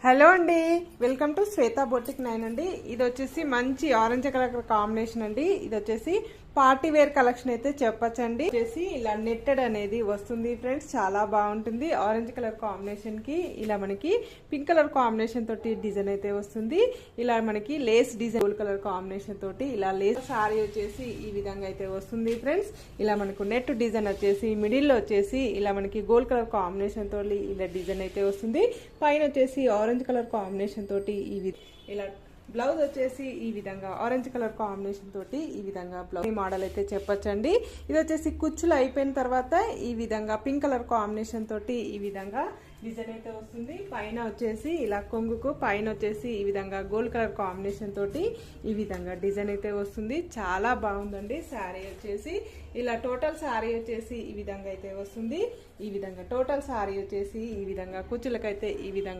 Hello అండి, welcome to Shweta boutique 9 అండి. ఇది వచ్చేసి మంచి ఆరెంజ్ కలర్ కాంబినేషన్ అండి. ఇది వచ్చేసి పార్టీ వేర్ కలెక్షన్ అయితే చెప్పచ్చండి. వచ్చేసి ఇలా నెట్టెడ్ అనేది వస్తుంది ఫ్రెండ్స్, చాలా బాగుంటుంది. ఆరెంజ్ కలర్ కాంబినేషన్ కి ఇలా మనకి పింక్ కలర్ కాంబినేషన్ తోటి డిజైన్ అయితే వస్తుంది. ఇలా మనకి Lay's design gold colour combination తోటి ఇలా లేస్ సారీ వచ్చేసి ఈ విధంగా అయితే వస్తుంది ఫ్రెండ్స్. ఇలా మనకు నెట్ డిజైన్ వచ్చేసి మిడిల్ లో వచ్చేసి ఇలా మనకి గోల్డ్ కలర్ కాంబినేషన్ తోటి ఇలా డిజైన్ అయితే వస్తుంది. పైన వచ్చేసి ఆరెంజ్ కలర్ కాంబినేషన్ తోటి ఇలా బ్లౌజ్ వచ్చేసి ఈ విధంగా ఆరెంజ్ కలర్ కాంబినేషన్ తోటి ఈ విధంగా బ్లౌజ్ మోడల్ అయితే చెప్పొచ్చండి. ఇది వచ్చేసి కుచ్చులు అయిపోయిన తర్వాత ఈ విధంగా పింక్ కలర్ కాంబినేషన్ తోటి ఈ విధంగా డిజైన్ అయితే వస్తుంది. పైన వచ్చేసి ఇలా కొంగుకు పైన వచ్చేసి ఈ విధంగా గోల్డ్ కలర్ కాంబినేషన్ తోటి ఈ విధంగా డిజైన్ అయితే వస్తుంది. చాలా బాగుందండి. శారీ వచ్చేసి ఇలా టోటల్ శారీ వచ్చేసి ఈ విధంగా అయితే వస్తుంది. ఈ విధంగా టోటల్ శారీ వచ్చేసి ఈ విధంగా కుచ్చులకైతే ఈ విధంగా